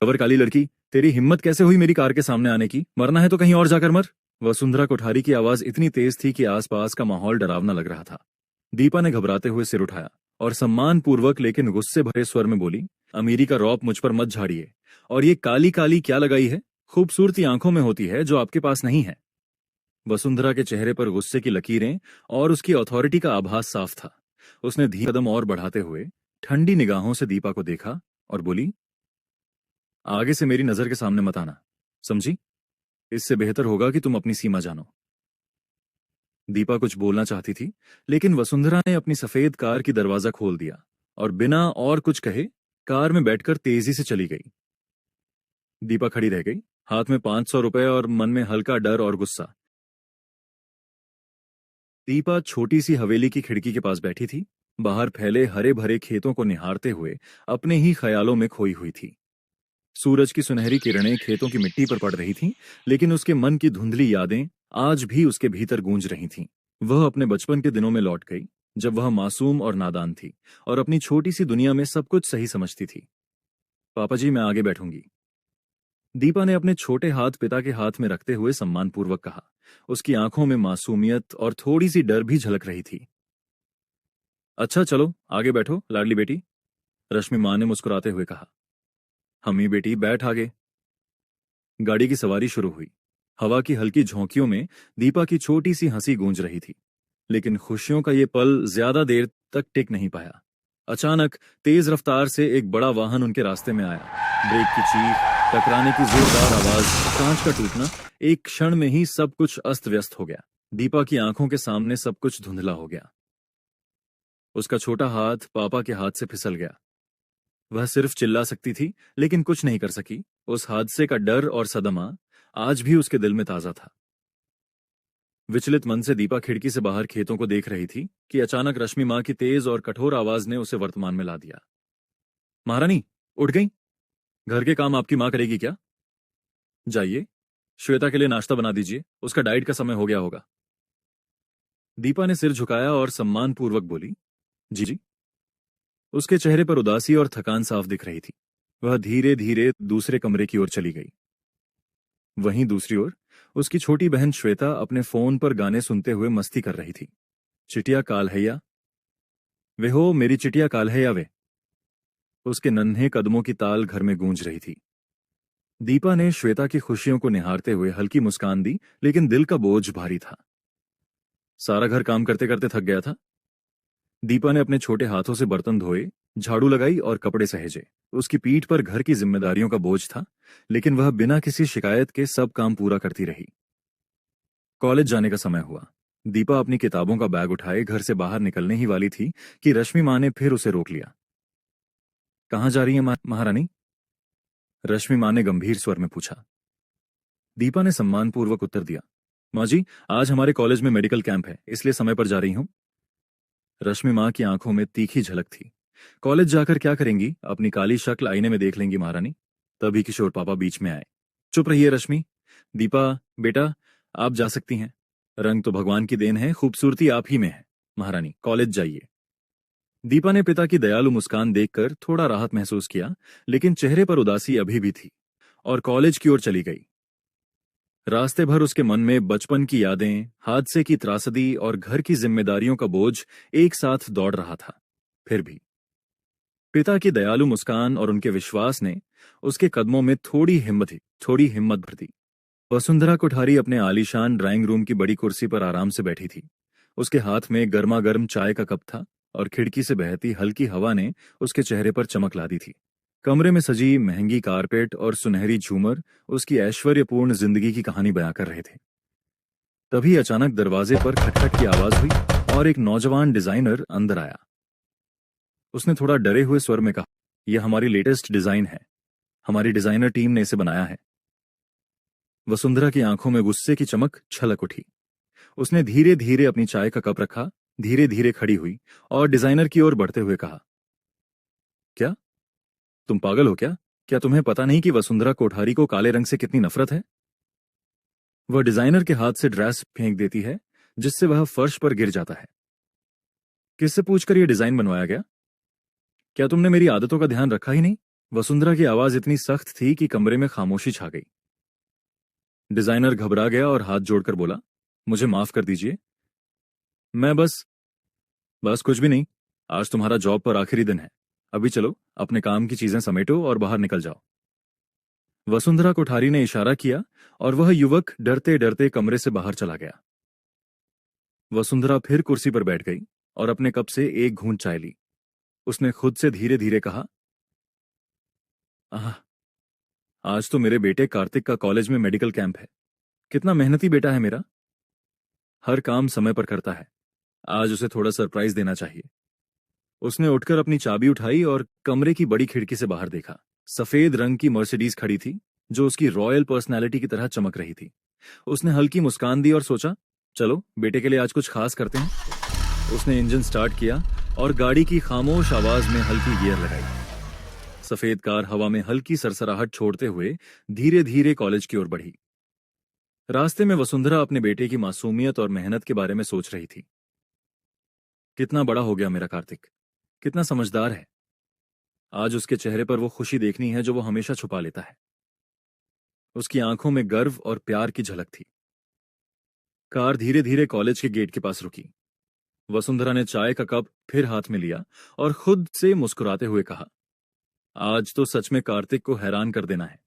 गवर काली लड़की, तेरी हिम्मत कैसे हुई मेरी कार के सामने आने की? मरना है तो कहीं और जाकर मर। वसुंधरा कोठारी की आवाज इतनी तेज थी कि आसपास का माहौल डरावना लग रहा था। दीपा ने घबराते हुए सिर उठाया और सम्मानपूर्वक लेकिन गुस्से भरे स्वर में बोली, अमीरी का रौब मुझ पर मत झाड़िए। और ये काली काली क्या लगाई है? खूबसूरती आंखों में होती है जो आपके पास नहीं है। वसुंधरा के चेहरे पर गुस्से की लकीरें और उसकी अथॉरिटी का आभास साफ था। उसने धीरे कदम और बढ़ाते हुए ठंडी निगाहों से दीपा को देखा और बोली, आगे से मेरी नजर के सामने मत आना, समझी? इससे बेहतर होगा कि तुम अपनी सीमा जानो। दीपा कुछ बोलना चाहती थी, लेकिन वसुंधरा ने अपनी सफेद कार की दरवाजा खोल दिया और बिना और कुछ कहे कार में बैठकर तेजी से चली गई। दीपा खड़ी रह गई, हाथ में 500 रुपए और मन में हल्का डर और गुस्सा। दीपा छोटी सी हवेली की खिड़की के पास बैठी थी, बाहर फैले हरे भरे खेतों को निहारते हुए अपने ही ख्यालों में खोई हुई थी। सूरज की सुनहरी किरणें खेतों की मिट्टी पर पड़ रही थीं, लेकिन उसके मन की धुंधली यादें आज भी उसके भीतर गूंज रही थीं। वह अपने बचपन के दिनों में लौट गई, जब वह मासूम और नादान थी और अपनी छोटी सी दुनिया में सब कुछ सही समझती थी। पापा जी, मैं आगे बैठूंगी। दीपा ने अपने छोटे हाथ पिता के हाथ में रखते हुए सम्मानपूर्वक कहा। उसकी आंखों में मासूमियत और थोड़ी सी डर भी झलक रही थी। अच्छा चलो आगे बैठो लाडली बेटी, रश्मि मां ने मुस्कुराते हुए कहा। हमी बेटी बैठ आगे। गाड़ी की सवारी शुरू हुई। हवा की हल्की झोंकियों में दीपा की छोटी सी हंसी गूंज रही थी, लेकिन खुशियों का ये पल ज्यादा देर तक टिक नहीं पाया। अचानक तेज रफ्तार से एक बड़ा वाहन उनके रास्ते में आया। ब्रेक की चीख, टकराने की जोरदार आवाज, कांच का टूटना, एक क्षण में ही सब कुछ अस्त व्यस्त हो गया। दीपा की आंखों के सामने सब कुछ धुंधला हो गया। उसका छोटा हाथ पापा के हाथ से फिसल गया। वह सिर्फ चिल्ला सकती थी, लेकिन कुछ नहीं कर सकी। उस हादसे का डर और सदमा आज भी उसके दिल में ताजा था। विचलित मन से दीपा खिड़की से बाहर खेतों को देख रही थी कि अचानक रश्मि मां की तेज और कठोर आवाज ने उसे वर्तमान में ला दिया। महारानी, उठ गई? घर के काम आपकी मां करेगी क्या? जाइए, श्वेता के लिए नाश्ता बना दीजिए, उसका डाइट का समय हो गया होगा। दीपा ने सिर झुकाया और सम्मानपूर्वक बोली, जी जी। उसके चेहरे पर उदासी और थकान साफ दिख रही थी। वह धीरे धीरे दूसरे कमरे की ओर चली गई। वहीं दूसरी ओर उसकी छोटी बहन श्वेता अपने फोन पर गाने सुनते हुए मस्ती कर रही थी। चिटिया काल्हैया वे हो, मेरी चिटिया काल्हैया वे। उसके नन्हे कदमों की ताल घर में गूंज रही थी। दीपा ने श्वेता की खुशियों को निहारते हुए हल्की मुस्कान दी, लेकिन दिल का बोझ भारी था। सारा घर काम करते करते थक गया था। दीपा ने अपने छोटे हाथों से बर्तन धोए, झाड़ू लगाई और कपड़े सहेजे। उसकी पीठ पर घर की जिम्मेदारियों का बोझ था, लेकिन वह बिना किसी शिकायत के सब काम पूरा करती रही। कॉलेज जाने का समय हुआ। दीपा अपनी किताबों का बैग उठाए घर से बाहर निकलने ही वाली थी कि रश्मि मां ने फिर उसे रोक लिया। कहाँ जा रही है महारानी? रश्मि मां ने गंभीर स्वर में पूछा। दीपा ने सम्मानपूर्वक उत्तर दिया, मां जी, आज हमारे कॉलेज में मेडिकल कैंप है, इसलिए समय पर जा रही हूं। रश्मि मां की आंखों में तीखी झलक थी। कॉलेज जाकर क्या करेंगी? अपनी काली शक्ल आईने में देख लेंगी महारानी। तभी किशोर पापा बीच में आए। चुप रहिए रश्मि। दीपा बेटा, आप जा सकती हैं। रंग तो भगवान की देन है, खूबसूरती आप ही में है। महारानी, कॉलेज जाइए। दीपा ने पिता की दयालु मुस्कान देखकर थोड़ा राहत महसूस किया, लेकिन चेहरे पर उदासी अभी भी थी और कॉलेज की ओर चली गई। रास्ते भर उसके मन में बचपन की यादें, हादसे की त्रासदी और घर की जिम्मेदारियों का बोझ एक साथ दौड़ रहा था। फिर भी पिता की दयालु मुस्कान और उनके विश्वास ने उसके कदमों में थोड़ी हिम्मत भर दी। वसुंधरा कोठारी अपने आलीशान ड्राइंग रूम की बड़ी कुर्सी पर आराम से बैठी थी। उसके हाथ में गर्मा गर्म चाय का कप था और खिड़की से बहती हल्की हवा ने उसके चेहरे पर चमक ला दी थी। कमरे में सजी महंगी कारपेट और सुनहरी झूमर उसकी ऐश्वर्यपूर्ण जिंदगी की कहानी बयां कर रहे थे। तभी अचानक दरवाजे पर खटखट की आवाज हुई और एक नौजवान डिजाइनर अंदर आया। उसने थोड़ा डरे हुए स्वर में कहा, यह हमारी लेटेस्ट डिजाइन है, हमारी डिजाइनर टीम ने इसे बनाया है। वसुंधरा की आंखों में गुस्से की चमक छलक उठी। उसने धीरे धीरे अपनी चाय का कप रखा, धीरे धीरे खड़ी हुई और डिजाइनर की ओर बढ़ते हुए कहा, क्या तुम पागल हो क्या? क्या तुम्हें पता नहीं कि वसुंधरा कोठारी को काले रंग से कितनी नफरत है? वह डिजाइनर के हाथ से ड्रेस फेंक देती है, जिससे वह फर्श पर गिर जाता है। किससे पूछकर यह डिजाइन बनवाया गया? क्या तुमने मेरी आदतों का ध्यान रखा ही नहीं? वसुंधरा की आवाज इतनी सख्त थी कि कमरे में खामोशी छा गई। डिजाइनर घबरा गया और हाथ जोड़कर बोला, मुझे माफ कर दीजिए। मैं बस बस कुछ भी नहीं। आज तुम्हारा जॉब पर आखिरी दिन है। अभी चलो, अपने काम की चीजें समेटो और बाहर निकल जाओ। वसुंधरा कोठारी ने इशारा किया और वह युवक डरते डरते कमरे से बाहर चला गया। वसुंधरा फिर कुर्सी पर बैठ गई और अपने कप से एक घूंट चाय ली। उसने खुद से धीरे धीरे कहा, आह, आज तो मेरे बेटे कार्तिक का कॉलेज में मेडिकल कैंप है। कितना मेहनती बेटा है मेरा। हर काम समय पर करता है। आज उसे थोड़ा सरप्राइज देना चाहिए। उसने उठकर अपनी चाबी उठाई और कमरे की बड़ी खिड़की से बाहर देखा। सफेद रंग की मर्सिडीज खड़ी थी जो उसकी रॉयल पर्सनैलिटी की तरह चमक रही थी। उसने हल्की मुस्कान दी और सोचा, चलो बेटे के लिए आज कुछ खास करते हैं। उसने इंजन स्टार्ट किया और गाड़ी की खामोश आवाज में हल्की गियर लगाई। सफेद कार हवा में हल्की सरसराहट छोड़ते हुए धीरे धीरे कॉलेज की ओर बढ़ी। रास्ते में वसुंधरा अपने बेटे की मासूमियत और मेहनत के बारे में सोच रही थी। कितना बड़ा हो गया मेरा कार्तिक, कितना समझदार है। आज उसके चेहरे पर वो खुशी देखनी है जो वो हमेशा छुपा लेता है। उसकी आंखों में गर्व और प्यार की झलक थी। कार धीरे धीरे कॉलेज के गेट के पास रुकी। वसुंधरा ने चाय का कप फिर हाथ में लिया और खुद से मुस्कुराते हुए कहा, आज तो सच में कार्तिक को हैरान कर देना है।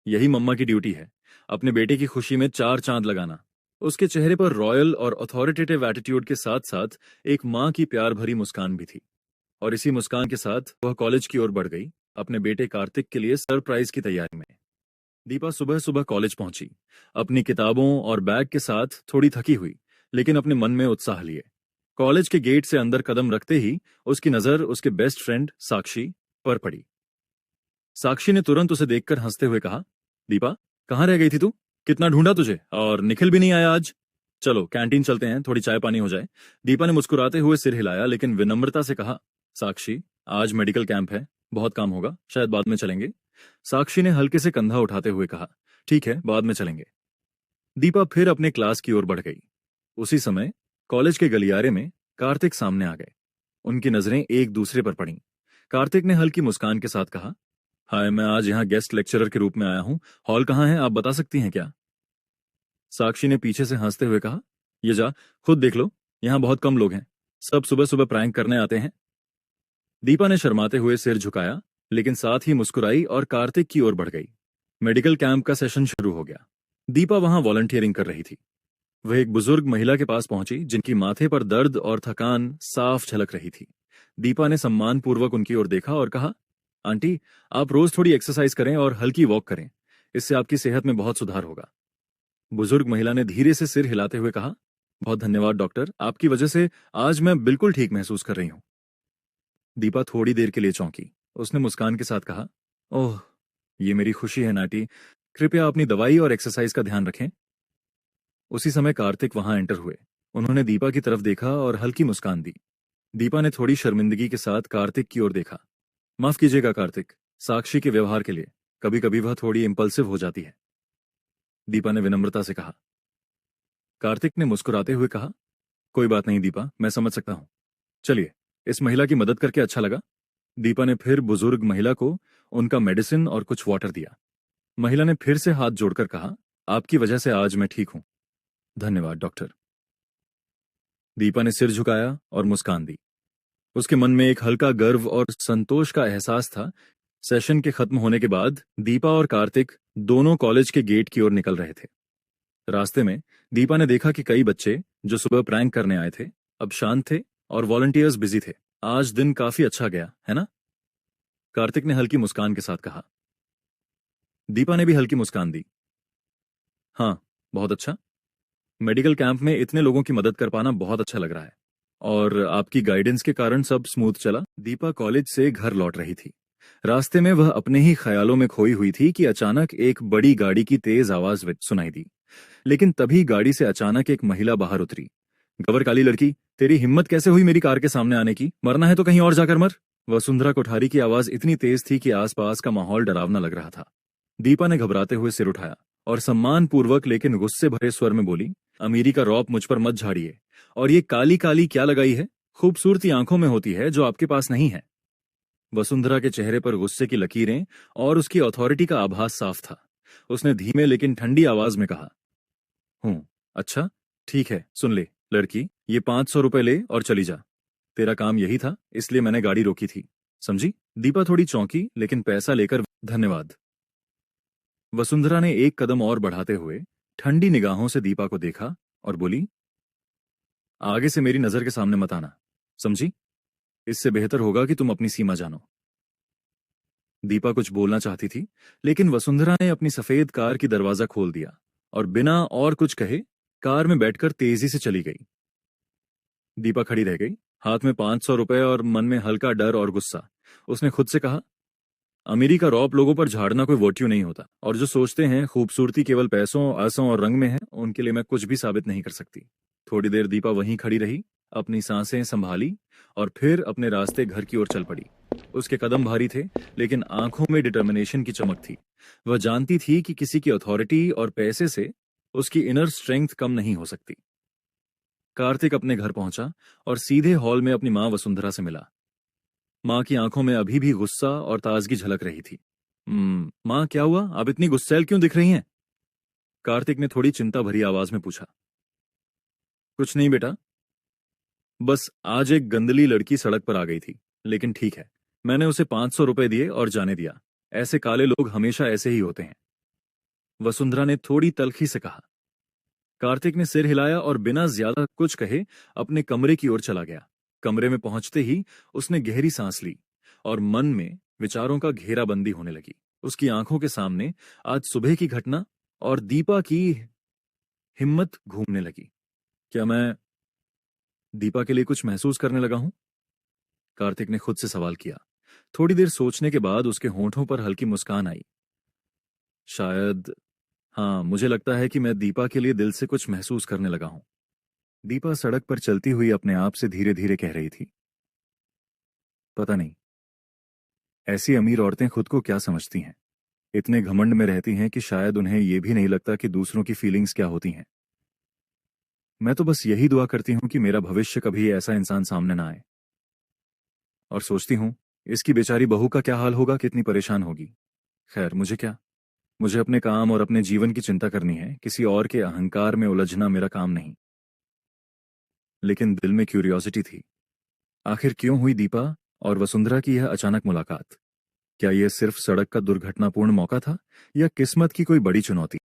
यही मम्मा की ड्यूटी है, अपने बेटे की खुशी में चार चांद लगाना। उसके चेहरे पर रॉयल और अथॉरिटेटिव एटीट्यूड के साथ साथ एक मां की प्यार भरी मुस्कान भी थी। और इसी मुस्कान के साथ वह कॉलेज की ओर बढ़ गई, अपने बेटे कार्तिक के लिए सरप्राइज की तैयारी में। दीपा सुबह सुबह कॉलेज पहुंची, अपनी किताबों और बैग के साथ थोड़ी थकी हुई, लेकिन अपने मन में उत्साह लिए। कॉलेज के गेट से अंदर कदम रखते ही उसकी नजर उसके बेस्ट फ्रेंड साक्षी पर पड़ी। साक्षी ने तुरंत उसे देखकर हंसते हुए कहा, दीपा, कहाँ रह गई थी तू? कितना ढूंढा तुझे, और निखिल भी नहीं आया आज। चलो कैंटीन चलते हैं, थोड़ी चाय पानी हो जाए। दीपा ने मुस्कुराते हुए सिर हिलाया, लेकिन विनम्रता से कहा, साक्षी, आज मेडिकल कैंप है, बहुत काम होगा, शायद बाद में चलेंगे। साक्षी ने हल्के से कंधा उठाते हुए कहा, ठीक है, बाद में चलेंगे। दीपा फिर अपने क्लास की ओर बढ़ गई। उसी समय कॉलेज के गलियारे में कार्तिक सामने आ गए। उनकी नजरें एक दूसरे पर पड़ीं। कार्तिक ने हल्की मुस्कान के साथ कहा, हाय, मैं आज यहाँ गेस्ट लेक्चरर के रूप में आया हूँ। हॉल कहाँ है, आप बता सकती हैं क्या? साक्षी ने पीछे से हंसते हुए कहा, ये जा, खुद देख लो, यहाँ बहुत कम लोग हैं, सब सुबह सुबह प्रैंक करने आते हैं। दीपा ने शर्माते हुए सिर झुकाया, लेकिन साथ ही मुस्कुराई और कार्तिक की ओर बढ़ गई। मेडिकल कैंप का सेशन शुरू हो गया। दीपा वहां वॉलंटियरिंग कर रही थी। वह एक बुजुर्ग महिला के पास पहुंची जिनकी माथे पर दर्द और थकान साफ झलक रही थी। दीपा ने सम्मानपूर्वक उनकी ओर देखा और कहा, आंटी, आप रोज थोड़ी एक्सरसाइज करें और हल्की वॉक करें, इससे आपकी सेहत में बहुत सुधार होगा। बुजुर्ग महिला ने धीरे से सिर हिलाते हुए कहा, बहुत धन्यवाद डॉक्टर, आपकी वजह से आज मैं बिल्कुल ठीक महसूस कर रही हूँ। दीपा थोड़ी देर के लिए चौंकी। उसने मुस्कान के साथ कहा, ओह, ये मेरी खुशी है नाटी, कृपया अपनी दवाई और एक्सरसाइज का ध्यान रखें। उसी समय कार्तिक वहां एंटर हुए। उन्होंने दीपा की तरफ देखा और हल्की मुस्कान दी। दीपा ने थोड़ी शर्मिंदगी के साथ कार्तिक की ओर देखा। माफ कीजिएगा कार्तिक, साक्षी के व्यवहार के लिए, कभी कभी वह थोड़ी इम्पल्सिव हो जाती है, दीपा ने विनम्रता से कहा। कार्तिक ने मुस्कुराते हुए कहा, कोई बात नहीं दीपा, मैं समझ सकता हूं। चलिए, इस महिला की मदद करके अच्छा लगा। दीपा ने फिर बुजुर्ग महिला को उनका मेडिसिन और कुछ वाटर दिया। महिला ने फिर से हाथ जोड़कर कहा, आपकी वजह से आज मैं ठीक हूं। धन्यवाद डॉक्टर। दीपा ने सिर झुकाया और मुस्कान दी। उसके मन में एक हल्का गर्व और संतोष का एहसास था। सेशन के खत्म होने के बाद दीपा और कार्तिक दोनों कॉलेज के गेट की ओर निकल रहे थे। रास्ते में दीपा ने देखा कि कई बच्चे जो सुबह प्रैंक करने आए थे अब शांत थे और वॉलंटियर्स बिजी थे। आज दिन काफी अच्छा गया है ना? कार्तिक ने हल्की मुस्कान के साथ कहा। दीपा ने भी हल्की मुस्कान दी। हाँ, बहुत अच्छा। मेडिकल कैंप में इतने लोगों की मदद कर पाना बहुत अच्छा लग रहा है, और आपकी गाइडेंस के कारण सब स्मूथ चला। दीपा कॉलेज से घर लौट रही थी। रास्ते में वह अपने ही ख्यालों में खोई हुई थी कि अचानक एक बड़ी गाड़ी की तेज आवाज सुनाई दी। लेकिन तभी गाड़ी से अचानक एक महिला बाहर उतरी। गवर काली लड़की, तेरी हिम्मत कैसे हुई मेरी कार के सामने आने की? मरना है तो कहीं और जाकर मर। वसुंधरा कोठारी की आवाज इतनी तेज थी कि आसपास का माहौल डरावना लग रहा था। दीपा ने घबराते हुए सिर उठाया और सम्मानपूर्वक लेकिन गुस्से भरे स्वर में बोली, अमीरी का रौब मुझ पर मत झाड़िए। और ये काली काली क्या लगाई है? खूबसूरती आंखों में होती है जो आपके पास नहीं है। वसुंधरा के चेहरे पर गुस्से की लकीरें और उसकी अथॉरिटी का आभास साफ था। उसने धीमे लेकिन ठंडी आवाज में कहा, हूं, अच्छा, ठीक है, सुन ले लड़की, ये 500 रुपए ले और चली जा। तेरा काम यही था, इसलिए मैंने गाड़ी रोकी थी, समझी? दीपा थोड़ी चौंकी लेकिन पैसा लेकर धन्यवाद। वसुंधरा ने एक कदम और बढ़ाते हुए ठंडी निगाहों से दीपा को देखा और बोली, आगे से मेरी नजर के सामने मत आना, समझी? इससे बेहतर होगा कि तुम अपनी सीमा जानो। दीपा कुछ बोलना चाहती थी, लेकिन वसुंधरा ने अपनी सफेद कार की दरवाजा खोल दिया और बिना और कुछ कहे कार में बैठकर तेजी से चली गई। दीपा खड़ी रह गई, हाथ में 500 रुपए और मन में हल्का डर और गुस्सा। उसने खुद से कहा, अमीरी का रौब लोगों पर झाड़ना कोई वोट्यू नहीं होता, और जो सोचते हैं खूबसूरती केवल पैसों, आसों और रंग में है, उनके लिए मैं कुछ भी साबित नहीं कर सकती। थोड़ी देर दीपा वहीं खड़ी रही, अपनी सांसें संभाली और फिर अपने रास्ते घर की ओर चल पड़ी। उसके कदम भारी थे, लेकिन आंखों में डिटर्मिनेशन की चमक थी। वह जानती थी कि किसी की अथॉरिटी और पैसे से उसकी इनर स्ट्रेंथ कम नहीं हो सकती। कार्तिक अपने घर पहुंचा और सीधे हॉल में अपनी मां वसुंधरा से मिला। मां की आंखों में अभी भी गुस्सा और ताजगी झलक रही थी। मां, क्या हुआ? आप इतनी गुस्सैल क्यों दिख रही हैं? कार्तिक ने थोड़ी चिंता भरी आवाज में पूछा। कुछ नहीं बेटा, बस आज एक गंदली लड़की सड़क पर आ गई थी, लेकिन ठीक है, मैंने उसे 500 रुपए दिए और जाने दिया। ऐसे काले लोग हमेशा ऐसे ही होते हैं, वसुंधरा ने थोड़ी तल्खी से कहा। कार्तिक ने सिर हिलाया और बिना ज्यादा कुछ कहे अपने कमरे की ओर चला गया। कमरे में पहुंचते ही उसने गहरी सांस ली और मन में विचारों का घेराबंदी होने लगी। उसकी आंखों के सामने आज सुबह की घटना और दीपा की हिम्मत घूमने लगी। क्या मैं दीपा के लिए कुछ महसूस करने लगा हूं? कार्तिक ने खुद से सवाल किया। थोड़ी देर सोचने के बाद उसके होंठों पर हल्की मुस्कान आई। शायद हाँ, मुझे लगता है कि मैं दीपा के लिए दिल से कुछ महसूस करने लगा हूं। दीपा सड़क पर चलती हुई अपने आप से धीरे धीरे कह रही थी, पता नहीं ऐसी अमीर औरतें खुद को क्या समझती हैं। इतने घमंड में रहती हैं कि शायद उन्हें यह भी नहीं लगता कि दूसरों की फीलिंग्स क्या होती हैं। मैं तो बस यही दुआ करती हूं कि मेरा भविष्य कभी ऐसा इंसान सामने ना आए। और सोचती हूं, इसकी बेचारी बहू का क्या हाल होगा, कितनी परेशान होगी। खैर, मुझे क्या, मुझे अपने काम और अपने जीवन की चिंता करनी है, किसी और के अहंकार में उलझना मेरा काम नहीं। लेकिन दिल में क्यूरियोसिटी थी, आखिर क्यों हुई दीपा और वसुंधरा की यह अचानक मुलाकात? क्या यह सिर्फ सड़क का दुर्घटनापूर्ण मौका था या किस्मत की कोई बड़ी चुनौती?